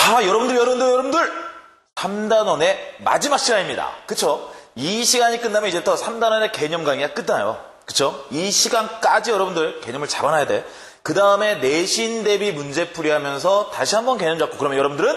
자, 여러분들 3단원의 마지막 시간입니다. 그쵸? 이 시간이 끝나면 이제부터 3단원의 개념 강의가 끝나요. 그쵸? 이 시간까지 여러분들 개념을 잡아놔야 돼. 그 다음에 내신 대비 문제풀이 하면서 다시 한번 개념 잡고, 그러면 여러분들은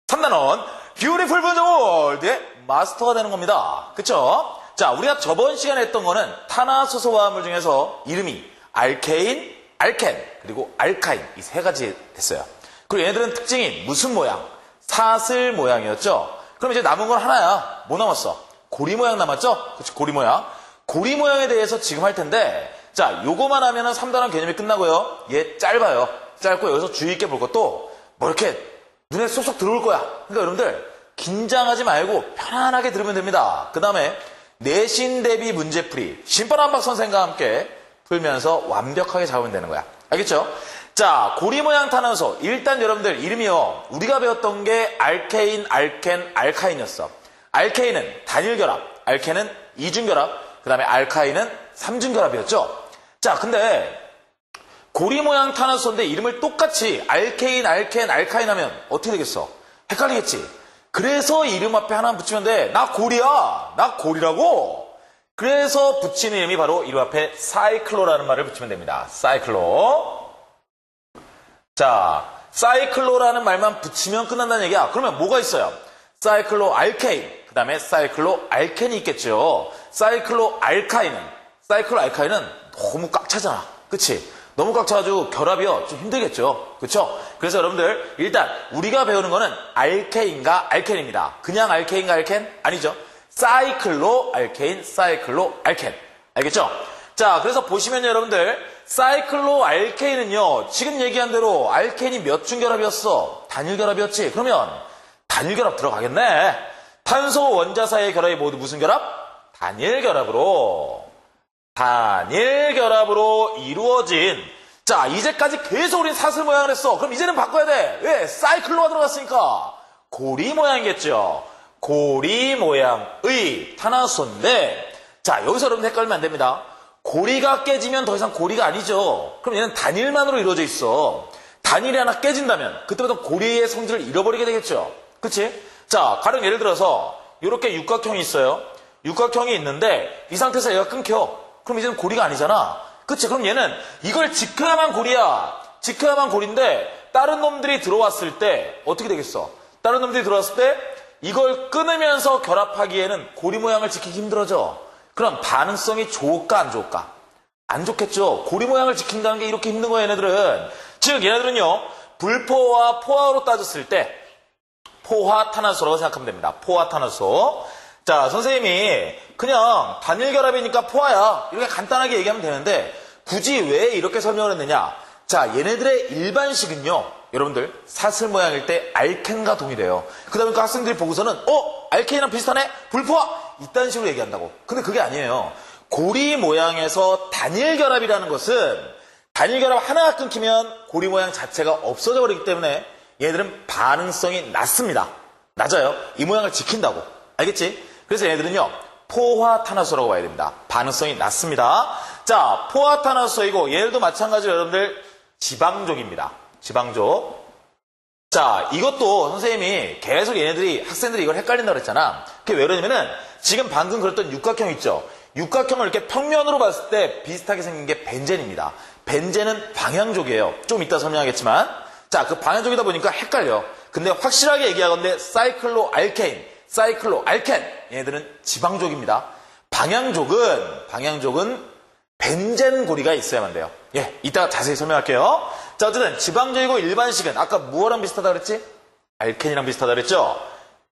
3단원 뷰티풀 번정월드의 마스터가 되는 겁니다. 그쵸? 자, 우리가 저번 시간에 했던 거는 탄화수소 화합물 중에서 이름이 알케인, 알켄, 그리고 알카인, 이 세 가지 됐어요. 그리고 얘네들은 특징이 무슨 모양? 사슬 모양이었죠? 그럼 이제 남은 건 하나야. 뭐 남았어? 고리 모양 남았죠? 그치, 고리 모양. 고리 모양에 대해서 지금 할 텐데, 자, 요거만 하면은 3단원 개념이 끝나고요. 얘 짧아요. 짧고 여기서 주의 있게 볼 것도 뭐 이렇게 눈에 쏙쏙 들어올 거야. 그러니까 여러분들 긴장하지 말고 편안하게 들으면 됩니다. 그 다음에 내신 대비 문제풀이 신바람박 선생과 함께 풀면서 완벽하게 잡으면 되는 거야. 알겠죠? 자, 고리 모양 탄화수소. 일단 여러분들 이름이요. 우리가 배웠던 게 알케인, 알켄, 알카인이었어. 알케인은 단일결합, 알켄은 이중결합, 그 다음에 알카인은 삼중결합이었죠. 자, 근데 고리 모양 탄화수소인데 이름을 똑같이 알케인, 알켄, 알카인 하면 어떻게 되겠어? 헷갈리겠지? 그래서 이름 앞에 하나 붙이면 돼. 나 고리야. 나 고리라고. 그래서 붙이는 이름이 바로 이름 앞에 사이클로라는 말을 붙이면 됩니다. 사이클로. 자, 사이클로라는 말만 붙이면 끝난다는 얘기야. 그러면 뭐가 있어요? 사이클로 알케인, 그 다음에 사이클로 알켄이 있겠죠. 사이클로 알카인은 너무 꽉 차잖아. 그치? 너무 꽉 차가지고 결합이요. 좀 힘들겠죠. 그쵸? 그래서 여러분들 일단 우리가 배우는 거는 알케인과 알켄입니다. 그냥 알케인과 알켄? 아니죠. 사이클로 알케인, 사이클로 알켄. 알겠죠? 자, 그래서 보시면 여러분들 사이클로 알케인은요, 지금 얘기한 대로 알케인이 몇 중결합이었어? 단일결합이었지? 그러면 단일결합 들어가겠네. 탄소 원자 사이의 결합이 모두 무슨 결합? 단일결합으로 이루어진. 자, 이제까지 계속 우린 사슬 모양을 했어. 그럼 이제는 바꿔야 돼. 왜? 사이클로가 들어갔으니까 고리 모양이겠죠. 고리 모양의 탄화수소인데, 자, 여기서 여러분 헷갈리면 안 됩니다. 고리가 깨지면 더 이상 고리가 아니죠. 그럼 얘는 단일만으로 이루어져 있어. 단일이 하나 깨진다면 그때부터 고리의 성질을 잃어버리게 되겠죠. 그치? 자, 가령 예를 들어서 이렇게 육각형이 있어요. 육각형이 있는데 이 상태에서 얘가 끊겨. 그럼 이제는 고리가 아니잖아. 그치? 그럼 얘는 이걸 지켜야만 고리야. 지켜야만 고리인데 다른 놈들이 들어왔을 때 어떻게 되겠어? 다른 놈들이 들어왔을 때 이걸 끊으면서 결합하기에는 고리 모양을 지키기 힘들어져. 그럼 반응성이 좋을까 안 좋을까? 안 좋겠죠. 고리 모양을 지킨다는 게 이렇게 힘든 거야, 얘네들은. 즉 얘네들은요, 불포와 포화로 따졌을 때 포화탄화수소라고 생각하면 됩니다. 포화탄화수소. 자, 선생님이 그냥 단일결합이니까 포화야, 이렇게 간단하게 얘기하면 되는데 굳이 왜 이렇게 설명을 했느냐? 자, 얘네들의 일반식은요, 여러분들 사슬 모양일 때 알켄과 동일해요. 그러다 보니까 학생들이 보고서는 알켄이랑 비슷하네? 불포화! 이딴 식으로 얘기한다고. 근데 그게 아니에요. 고리 모양에서 단일결합이라는 것은 단일결합 하나가 끊기면 고리 모양 자체가 없어져 버리기 때문에 얘네들은 반응성이 낮습니다. 낮아요. 이 모양을 지킨다고. 알겠지? 그래서 얘네들은요, 포화탄화수소라고 봐야 됩니다. 반응성이 낮습니다. 자, 포화탄화수소이고 얘들도 마찬가지로 여러분들 지방족입니다. 지방족. 자, 이것도 선생님이 계속 얘네들이 학생들이 이걸 헷갈린다고 그랬잖아. 그게 왜 그러냐면은 지금 방금 그렸던 육각형 있죠. 육각형을 이렇게 평면으로 봤을 때 비슷하게 생긴 게 벤젠입니다. 벤젠은 방향족이에요. 좀 이따 설명하겠지만, 자, 그 방향족이다 보니까 헷갈려. 근데 확실하게 얘기하건대 사이클로 알케인, 사이클로 알켄, 얘네들은 지방족입니다. 방향족은 벤젠 고리가 있어야만 돼요. 예, 이따 자세히 설명할게요. 자, 어쨌든 지방적이고 일반식은 아까 무엇랑 비슷하다 그랬지? 알켄이랑 비슷하다 그랬죠?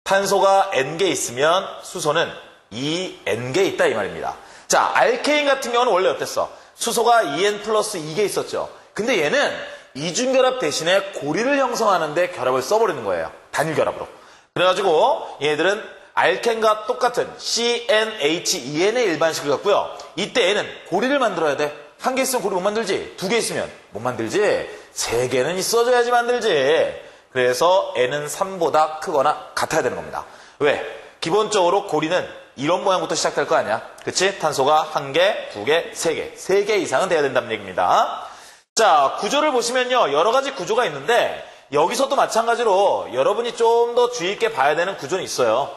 탄소가 N개 있으면 수소는 2N개 있다 이 말입니다. 자, 알케인 같은 경우는 원래 어땠어? 수소가 2N 플러스 2개 있었죠. 근데 얘는 이중결합 대신에 고리를 형성하는데 결합을 써버리는 거예요. 단일결합으로. 그래가지고 얘들은 알켄과 똑같은 CnH2n의 일반식을 갖고요. 이때 얘는 고리를 만들어야 돼. 한 개 있으면 고리 못 만들지. 두 개 있으면 못 만들지. 세 개는 있어줘야지 만들지. 그래서 n은 3보다 크거나 같아야 되는 겁니다. 왜? 기본적으로 고리는 이런 모양부터 시작될 거 아니야. 그치? 탄소가 한 개, 두 개, 세 개. 세 개 이상은 돼야 된다는 얘기입니다. 자, 구조를 보시면요. 여러 가지 구조가 있는데 여기서도 마찬가지로 여러분이 좀 더 주의 있게 봐야 되는 구조는 있어요.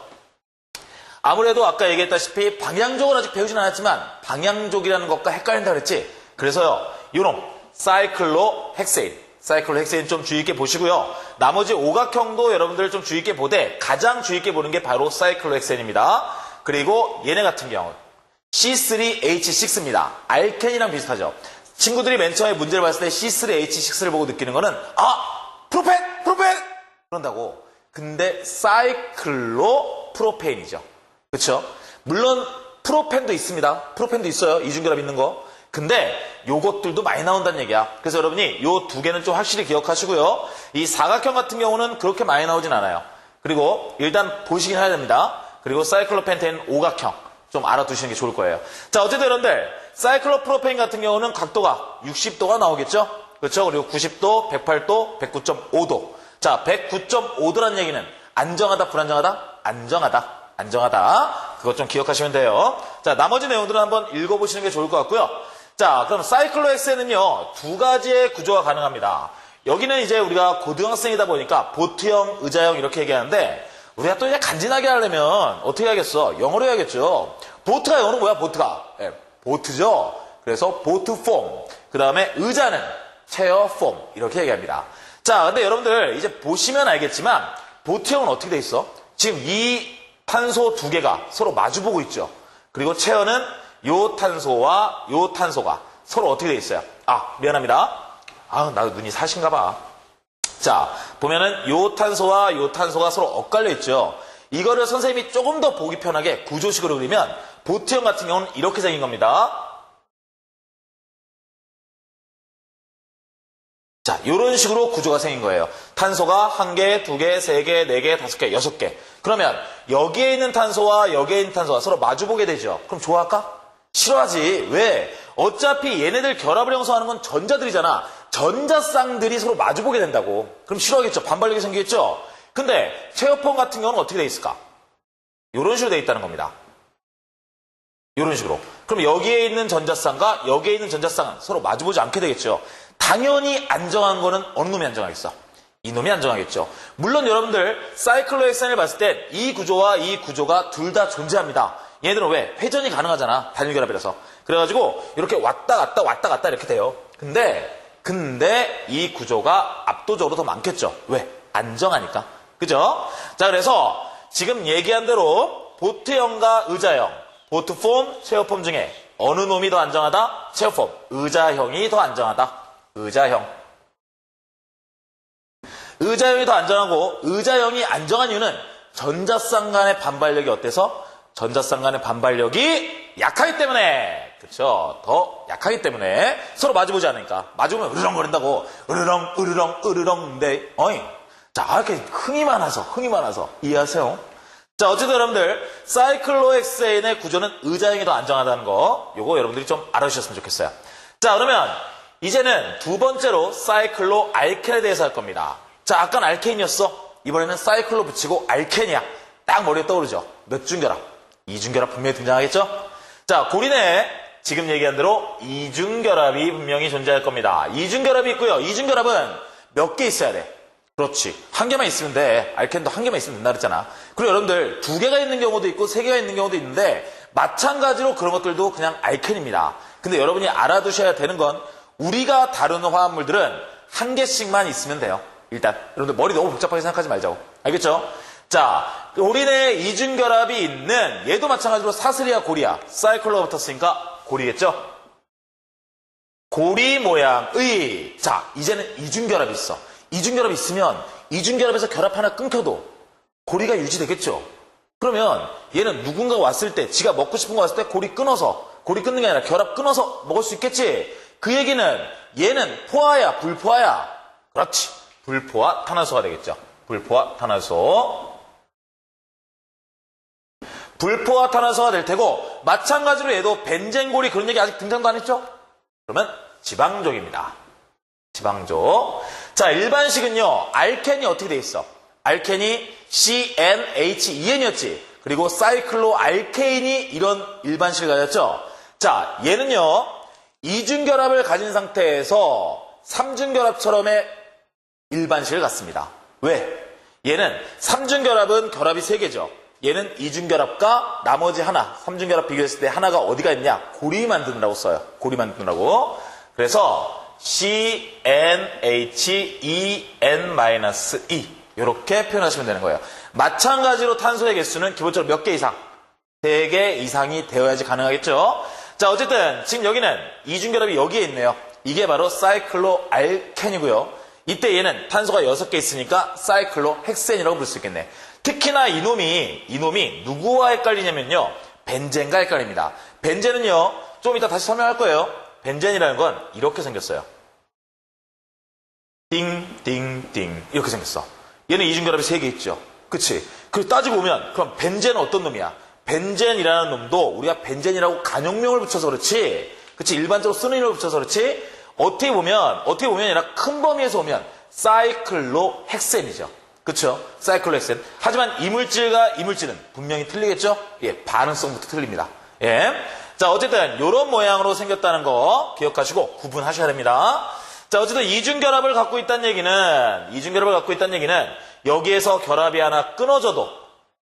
아무래도 아까 얘기했다시피 방향족을 아직 배우진 않았지만 방향족이라는 것과 헷갈린다 그랬지. 그래서요, 요놈 사이클로헥세인 좀 주의 있게 보시고요. 나머지 오각형도 여러분들 좀 주의 있게 보되 가장 주의 있게 보는 게 바로 사이클로헥세인입니다. 그리고 얘네 같은 경우 C3H6입니다. 알켄이랑 비슷하죠. 친구들이 맨 처음에 문제를 봤을 때 C3H6를 보고 느끼는 거는 프로펜 그런다고. 근데 사이클로 프로페인이죠. 그렇죠? 물론 프로펜도 있습니다. 프로펜도 있어요. 이중결합 있는 거. 근데 요것들도 많이 나온다는 얘기야. 그래서 여러분이 요 두 개는 좀 확실히 기억하시고요. 이 사각형 같은 경우는 그렇게 많이 나오진 않아요. 그리고 일단 보시긴 해야 됩니다. 그리고 사이클로펜테인 오각형 좀 알아두시는 게 좋을 거예요. 자, 어쨌든 여러분들 사이클로프로페인 같은 경우는 각도가 60도가 나오겠죠? 그렇죠? 그리고 90도, 108도, 109.5도. 자, 109.5도란 얘기는 안정하다, 불안정하다? 안정하다. 그것 좀 기억하시면 돼요. 자, 나머지 내용들은 한번 읽어보시는 게 좋을 것 같고요. 자, 그럼 사이클로엑스에는요, 두 가지의 구조가 가능합니다. 여기는 이제 우리가 고등학생이다 보니까 보트형, 의자형 이렇게 얘기하는데 우리가 또 이제 간지나게 하려면 어떻게 하겠어? 영어로 해야겠죠. 보트가 영어로 뭐야, 보트가? 네, 보트죠. 그래서 보트 폼. 그 다음에 의자는 체어 폼. 이렇게 얘기합니다. 자, 근데 여러분들 이제 보시면 알겠지만 보트형은 어떻게 돼 있어? 지금 이 탄소 두 개가 서로 마주보고 있죠. 그리고 체어는 요 탄소와 요 탄소가 서로 어떻게 돼 있어요? 미안합니다. 나도 눈이 사신가 봐. 자, 보면은 요 탄소와 요 탄소가 서로 엇갈려 있죠. 이거를 선생님이 조금 더 보기 편하게 구조식으로 그리면 보트형 같은 경우는 이렇게 생긴 겁니다. 자, 이런 식으로 구조가 생긴 거예요. 탄소가 1개, 2개, 3개, 4개, 5개, 6개. 그러면 여기에 있는 탄소와 여기에 있는 탄소가 서로 마주보게 되죠. 그럼 좋아할까? 싫어하지. 왜? 어차피 얘네들 결합을 형성하는 건 전자들이잖아. 전자쌍들이 서로 마주보게 된다고. 그럼 싫어하겠죠. 반발력이 생기겠죠. 근데 체어폼 같은 경우는 어떻게 돼 있을까? 이런 식으로 돼 있다는 겁니다. 이런 식으로. 그럼 여기에 있는 전자쌍과 여기에 있는 전자쌍은 서로 마주보지 않게 되겠죠. 당연히 안정한 거는 어느 놈이 안정하겠어? 이놈이 안정하겠죠. 물론 여러분들 사이클로헥센을 봤을 때 이 구조와 이 구조가 둘 다 존재합니다. 얘들은 왜? 회전이 가능하잖아. 단일결합이라서. 그래가지고 이렇게 왔다 갔다 이렇게 돼요. 근데 이 구조가 압도적으로 더 많겠죠. 왜? 안정하니까. 그죠? 자, 그래서 지금 얘기한 대로 보트형과 의자형, 보트폼, 체어폼 중에 어느 놈이 더 안정하다? 체어폼. 의자형이 더 안정하다. 의자형이 더 안정하고 의자형이 안정한 이유는 전자쌍 간의 반발력이 어때서? 전자쌍 간의 반발력이 약하기 때문에. 그렇죠? 더 약하기 때문에 서로 마주보지 않으니까. 마주보면 으르렁거린다고. 으르렁. 어잉. 자, 이렇게 흥이 많아서 이해하세요? 자, 어쨌든 여러분들 사이클로헥세인의 구조는 의자형이 더 안정하다는 거 요거 여러분들이 좀 알아주셨으면 좋겠어요. 자, 그러면 이제는 두 번째로 사이클로 알켄에 대해서 할 겁니다. 자, 아까는 알케인이었어. 이번에는 사이클로 붙이고 알켄이야. 딱 머리에 떠오르죠. 몇 중결합? 이중결합 분명히 등장하겠죠? 자, 고린에 지금 얘기한 대로 이중결합이 분명히 존재할 겁니다. 이중결합이 있고요. 이중결합은 몇 개 있어야 돼? 그렇지. 한 개만 있으면 돼. 알켄도 한 개만 있으면 된다 그랬잖아. 그리고 여러분들 두 개가 있는 경우도 있고 세 개가 있는 경우도 있는데 마찬가지로 그런 것들도 그냥 알켄입니다. 근데 여러분이 알아두셔야 되는 건 우리가 다루는 화합물들은 한 개씩만 있으면 돼요. 일단 여러분들 머리 너무 복잡하게 생각하지 말자고. 알겠죠? 자, 고린에 이중결합이 있는 얘도 마찬가지로 사슬이야 고리야. 사이클로가 붙었으니까 고리겠죠? 고리 모양의. 자, 이제는 이중결합이 있어. 이중결합이 있으면 이중결합에서 결합 하나 끊겨도 고리가 유지되겠죠? 그러면 얘는 누군가 왔을 때 지가 먹고 싶은 거 왔을 때 고리 끊는 게 아니라 결합 끊어서 먹을 수 있겠지? 그 얘기는 얘는 포화야, 불포화야? 그렇지. 불포화 탄화소가 되겠죠. 불포화 탄화소. 불포화 탄화소가 될 테고 마찬가지로 얘도 벤젠고리 그런 얘기 아직 등장도 안 했죠? 그러면 지방족입니다. 지방족. 자, 일반식은요. 알켄이 어떻게 돼 있어? 알켄이 CnHEn이었지. 그리고 사이클로 알케인이 이런 일반식을 가졌죠. 자, 얘는요. 이중결합을 가진 상태에서 삼중결합처럼의 일반식을 갖습니다. 왜? 얘는 삼중결합은 결합이 3개죠. 얘는 이중결합과 나머지 하나, 삼중결합 비교했을 때 하나가 어디가 있냐? 고리 만드느라고 써요. 고리 만드느라고. 그래서 CnHen-E 이렇게 표현하시면 되는 거예요. 마찬가지로 탄소의 개수는 기본적으로 몇 개 이상? 3개 이상이 되어야지 가능하겠죠. 자, 어쨌든 지금 여기는 이중결합이 여기에 있네요. 이게 바로 사이클로알켄이고요. 이때 얘는 탄소가 6개 있으니까 사이클로헥센이라고 부를 수 있겠네. 특히나 이놈이 누구와 헷갈리냐면요. 벤젠과 헷갈립니다. 벤젠은요. 좀 이따 다시 설명할 거예요. 벤젠이라는 건 이렇게 생겼어요. 띵띵띵 이렇게 생겼어. 얘는 이중결합이 3개 있죠. 그치? 그리고 따지고 보면 그럼 벤젠은 어떤 놈이야? 벤젠이라는 놈도 우리가 벤젠이라고 간용명을 붙여서 그렇지, 그치? 일반적으로 쓰는 이름을 붙여서 그렇지, 어떻게 보면 아니라 큰 범위에서 보면 사이클로헥센이죠. 그쵸? 사이클로헥센. 하지만 이물질은 분명히 틀리겠죠? 예, 반응성부터 틀립니다. 예. 자, 어쨌든 이런 모양으로 생겼다는 거 기억하시고 구분하셔야 됩니다. 자, 어쨌든 이중결합을 갖고 있다는 얘기는 여기에서 결합이 하나 끊어져도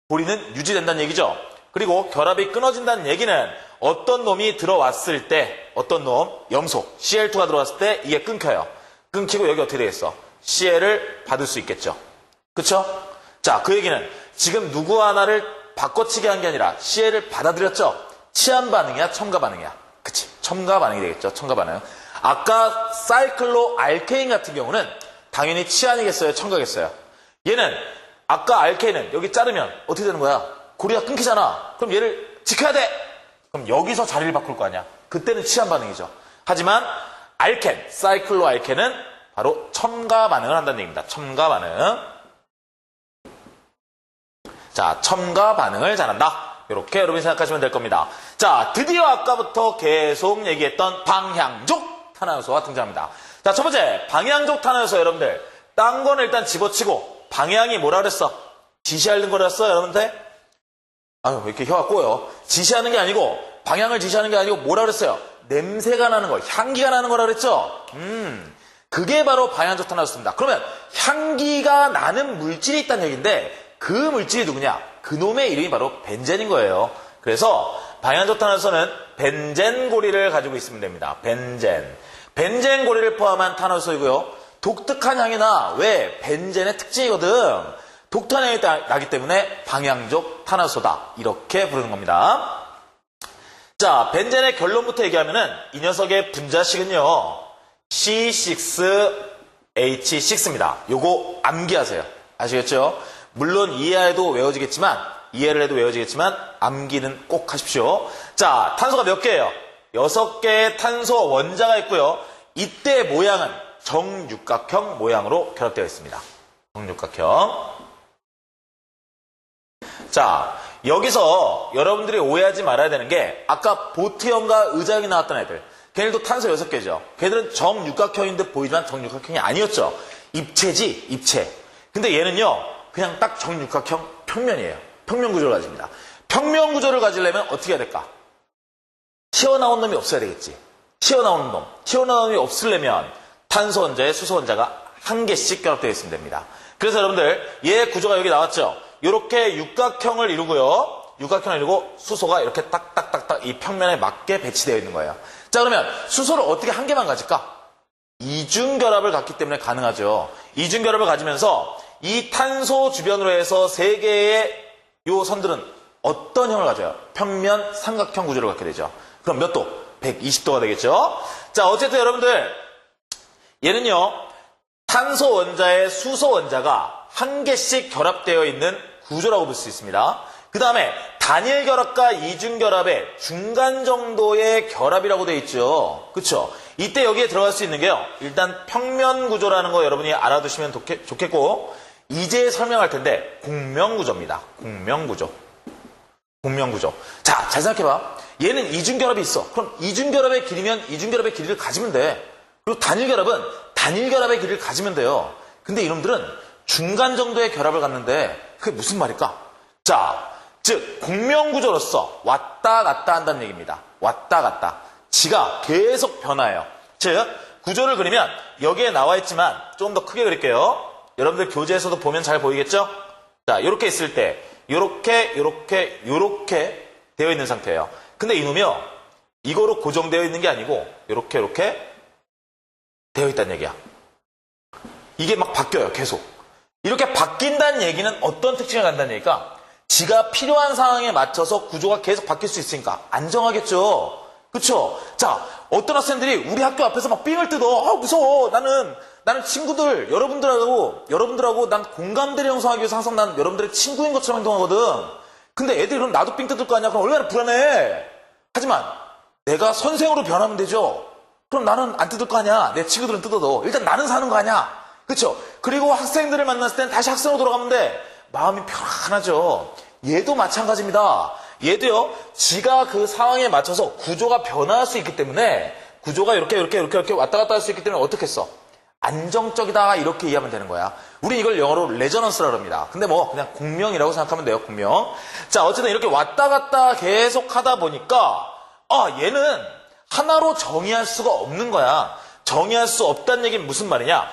고리는 유지된다는 얘기죠. 그리고 결합이 끊어진다는 얘기는 어떤 놈이 들어왔을 때, 어떤 놈, 염소, Cl2가 들어왔을 때 이게 끊겨요. 끊기고 여기 어떻게 되겠어? Cl을 받을 수 있겠죠. 그쵸? 자, 그 얘기는 지금 누구 하나를 바꿔치기 한 게 아니라 Cl을 받아들였죠? 치환 반응이야? 첨가 반응이야? 그치? 첨가 반응이 되겠죠? 첨가 반응. 아까 사이클로알케인 같은 경우는 당연히 치환이겠어요? 첨가겠어요? 얘는 아까 알케인은 여기 자르면 어떻게 되는 거야? 고리가 끊기잖아. 그럼 얘를 지켜야 돼. 그럼 여기서 자리를 바꿀 거 아니야. 그때는 치환 반응이죠. 하지만 알켄, 사이클로알켄은 바로 첨가 반응을 한다는 얘기입니다. 첨가 반응. 자, 첨가 반응을 잘한다. 이렇게 여러분이 생각하시면 될 겁니다. 자, 드디어 아까부터 계속 얘기했던 방향족 탄화요소가 등장합니다. 자, 첫 번째 방향족 탄화요소. 여러분들 딴 거는 일단 집어치고 방향이 뭐라 그랬어? 지시하는 거랬어 여러분들? 아유, 왜 이렇게 혀가 꼬여? 지시하는 게 아니고, 방향을 지시하는 게 아니고 뭐라 그랬어요? 냄새가 나는 거, 향기가 나는 거라 그랬죠? 그게 바로 방향족 탄화였습니다. 그러면 향기가 나는 물질이 있다는 얘기인데 그 물질이 누구냐? 그놈의 이름이 바로 벤젠인 거예요. 그래서 방향족 탄화요소는 벤젠 고리를 가지고 있으면 됩니다. 벤젠 고리를 포함한 탄화요소이고요. 독특한 향이 나. 왜? 벤젠의 특징이거든. 독특한 향이 나기 때문에 방향족 탄화요소다. 이렇게 부르는 겁니다. 자, 벤젠의 결론부터 얘기하면은 이 녀석의 분자식은요. C6H6입니다. 요거 암기하세요. 아시겠죠? 물론 이해를 해도 외워지겠지만 암기는 꼭 하십시오. 자, 탄소가 몇 개예요? 6개의 탄소 원자가 있고요. 이때 모양은 정육각형 모양으로 결합되어 있습니다. 정육각형. 자, 여기서 여러분들이 오해하지 말아야 되는 게 아까 보트형과 의자형이 나왔던 애들, 걔네들도 탄소 6개죠. 걔들은 정육각형인 듯 보이지만 정육각형이 아니었죠. 입체지, 입체. 근데 얘는요, 그냥 딱 정육각형 평면이에요. 평면 구조를 가집니다. 평면 구조를 가지려면 어떻게 해야 될까? 튀어나온 놈이 없어야 되겠지. 튀어나온 놈이 없으려면 탄소 원자에 수소 원자가 한 개씩 결합되어 있으면 됩니다. 그래서 여러분들 얘 구조가 여기 나왔죠. 이렇게 육각형을 이루고요. 육각형을 이루고 수소가 이렇게 딱딱딱딱 이 평면에 맞게 배치되어 있는 거예요. 자, 그러면 수소를 어떻게 한 개만 가질까? 이중결합을 갖기 때문에 가능하죠. 이중결합을 가지면서 이 탄소 주변으로 해서 3개의 요 선들은 어떤 형을 가져요? 평면 삼각형 구조를 갖게 되죠. 그럼 몇 도? 120도가 되겠죠. 자, 어쨌든 여러분들 얘는요, 탄소 원자에 수소 원자가 한 개씩 결합되어 있는 구조라고 볼 수 있습니다. 그 다음에 단일 결합과 이중 결합의 중간 정도의 결합이라고 되어 있죠. 그쵸? 이때 여기에 들어갈 수 있는 게요, 일단 평면 구조라는 거 여러분이 알아두시면 좋겠고, 이제 설명할 텐데 공명구조입니다. 공명구조. 자, 잘 생각해봐. 얘는 이중결합이 있어. 그럼 이중결합의 길이면 이중결합의 길이를 가지면 돼. 그리고 단일결합은 단일결합의 길이를 가지면 돼요. 근데 이놈들은 중간 정도의 결합을 갖는데 그게 무슨 말일까? 자, 즉 공명구조로서 왔다 갔다 한다는 얘기입니다. 왔다 갔다. 지가 계속 변화해요. 즉 구조를 그리면 여기에 나와 있지만 좀 더 크게 그릴게요. 여러분들 교재에서도 보면 잘 보이겠죠? 자, 이렇게 있을 때 요렇게 되어 있는 상태예요. 근데 이놈이요, 이거로 고정되어 있는 게 아니고 요렇게 되어 있다는 얘기야. 이게 막 바뀌어요, 계속. 이렇게 바뀐다는 얘기는 어떤 특징을 갖는다는 얘기가, 지가 필요한 상황에 맞춰서 구조가 계속 바뀔 수 있으니까 안정하겠죠. 그쵸? 자, 어떤 학생들이 우리 학교 앞에서 막 삥을 뜯어. 무서워. 나는 친구들, 여러분들하고 난 공감대를 형성하기 위해서 항상 난 여러분들의 친구인 것처럼 행동하거든. 근데 애들이 그럼 나도 삥 뜯을 거 아니야? 그럼 얼마나 불안해. 하지만 내가 선생으로 변하면 되죠. 그럼 나는 안 뜯을 거 아니야. 내 친구들은 뜯어도. 일단 나는 사는 거 아니야. 그쵸? 그리고 학생들을 만났을 땐 다시 학생으로 돌아가면 돼. 마음이 편안하죠. 얘도 마찬가지입니다. 얘도요, 지가 그 상황에 맞춰서 구조가 변화할 수 있기 때문에, 구조가 이렇게 왔다 갔다 할 수 있기 때문에 어떻게 했어? 안정적이다, 이렇게 이해하면 되는 거야. 우린 이걸 영어로 레저넌스라고 합니다. 근데 뭐 그냥 공명이라고 생각하면 돼요. 공명. 자, 어쨌든 이렇게 왔다 갔다 계속 하다 보니까 얘는 하나로 정의할 수가 없는 거야. 정의할 수 없다는 얘기는 무슨 말이냐?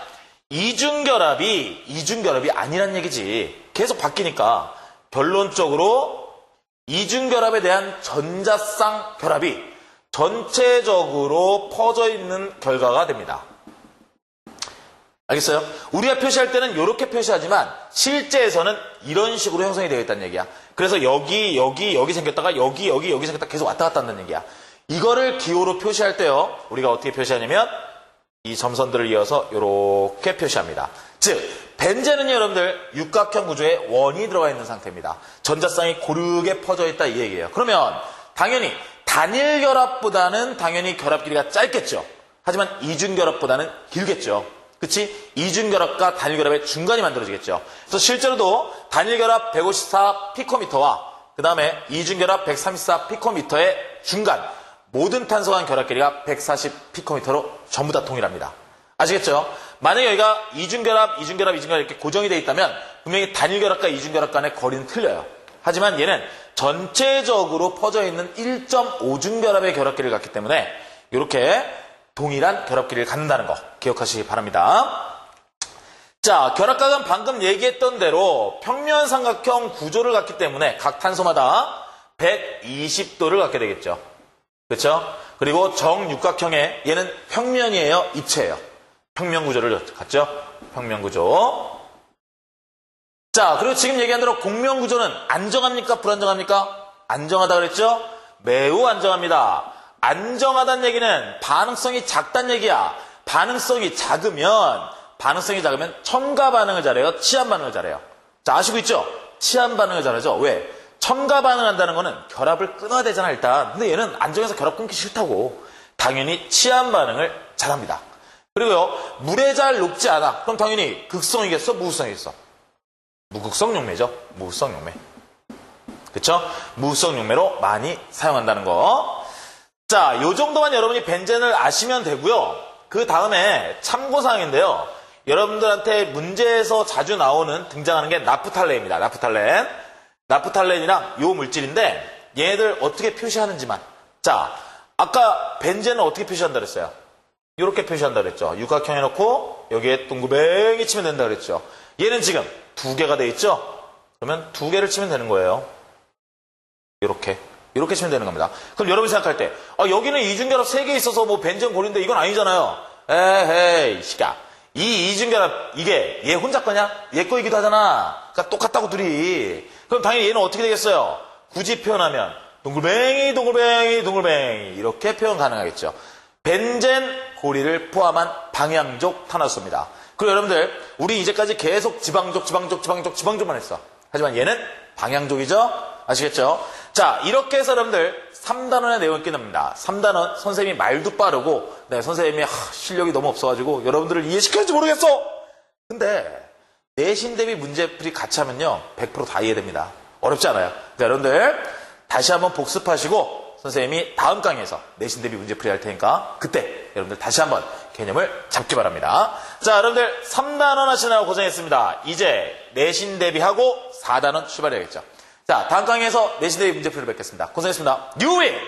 이중결합이 아니란 얘기지. 계속 바뀌니까 결론적으로 이중결합에 대한 전자쌍 결합이 전체적으로 퍼져 있는 결과가 됩니다. 알겠어요? 우리가 표시할 때는 이렇게 표시하지만 실제에서는 이런 식으로 형성이 되어 있다는 얘기야. 그래서 여기 생겼다가 여기 생겼다가 계속 왔다 갔다 한다는 얘기야. 이거를 기호로 표시할 때요, 우리가 어떻게 표시하냐면 이 점선들을 이어서 이렇게 표시합니다. 즉, 벤젠은요, 여러분들 육각형 구조에 원이 들어가 있는 상태입니다. 전자쌍이 고르게 퍼져 있다, 이 얘기예요. 그러면 당연히 단일 결합보다는 당연히 결합 길이가 짧겠죠. 하지만 이중 결합보다는 길겠죠. 그치? 이중 결합과 단일 결합의 중간이 만들어지겠죠. 그래서 실제로도 단일 결합 154 피코미터와 그 다음에 이중 결합 134 피코미터의 중간, 모든 탄소 간 결합 길이가 140 피코미터로 전부 다 동일합니다. 아시겠죠? 만약에 여기가 이중결합 이렇게 고정이 되어 있다면 분명히 단일결합과 이중결합 간의 거리는 틀려요. 하지만 얘는 전체적으로 퍼져 있는 1.5중결합의 결합 길이를 갖기 때문에 이렇게 동일한 결합 길이를 갖는다는 거 기억하시기 바랍니다. 자, 결합각은 방금 얘기했던 대로 평면 삼각형 구조를 갖기 때문에 각 탄소마다 120도를 갖게 되겠죠. 그렇죠? 그리고 정육각형에 얘는 평면이에요, 입체예요. 평면 구조를 갖죠? 평면 구조. 자, 그리고 지금 얘기한 대로 공면 구조는 안정합니까? 불안정합니까? 안정하다 그랬죠? 매우 안정합니다. 안정하다는 얘기는 반응성이 작다는 얘기야. 반응성이 작으면 첨가 반응을 잘해요? 치환 반응을 잘해요? 자, 아시고 있죠? 치환 반응을 잘하죠? 왜? 첨가 반응을 한다는 거는 결합을 끊어야 되잖아, 일단. 근데 얘는 안정해서 결합 끊기 싫다고. 당연히 치환 반응을 잘합니다. 그리고요, 물에 잘 녹지 않아. 그럼 당연히 극성이겠어? 무극성이겠어? 무극성 용매죠. 무극성 용매. 그쵸? 무극성 용매로 많이 사용한다는 거. 자, 요 정도만 여러분이 벤젠을 아시면 되고요. 그 다음에 참고사항인데요. 여러분들한테 문제에서 자주 등장하는 게 나프탈렌입니다. 나프탈렌이랑 요 물질인데 얘네들 어떻게 표시하는지만. 자, 아까 벤젠은 어떻게 표시한다 그랬어요? 이렇게 표시한다 그랬죠. 육각형 해놓고 여기에 동그뱅이 치면 된다 그랬죠. 얘는 지금 2개가 돼 있죠. 그러면 2개를 치면 되는 거예요. 이렇게 치면 되는 겁니다. 그럼 여러분이 생각할 때 여기는 이중결합 3개 있어서 뭐 벤젠 고린데 이건 아니잖아요. 에헤이 시가, 이 이중결합 이게 얘 혼자 거냐? 얘 거이기도 하잖아. 그러니까 똑같다고 둘이. 그럼 당연히 얘는 어떻게 되겠어요? 굳이 표현하면 동글뱅이 이렇게 표현 가능하겠죠. 벤젠 고리를 포함한 방향족 탄화수입니다. 그리고 여러분들, 우리 이제까지 계속 지방족만 했어. 하지만 얘는 방향족이죠? 아시겠죠? 자, 이렇게 해서 여러분들 3단원의 내용이 끝납니다. 3단원 선생님이 말도 빠르고 선생님이 실력이 너무 없어가지고 여러분들을 이해시켜야지 모르겠어. 근데 내신 대비 문제풀이 같이 하면요 100% 다 이해됩니다. 어렵지 않아요. 그러니까 여러분들 다시 한번 복습하시고 선생님이 다음 강의에서 내신 대비 문제풀이 할 테니까 그때 여러분들 다시 한번 개념을 잡기 바랍니다. 자, 여러분들 3단원 하시느라고 고생했습니다. 이제 내신 대비하고 4단원 출발해야겠죠. 자, 다음 강의에서 내신 대비 문제풀이를 뵙겠습니다. 고생했습니다. 뉴윈!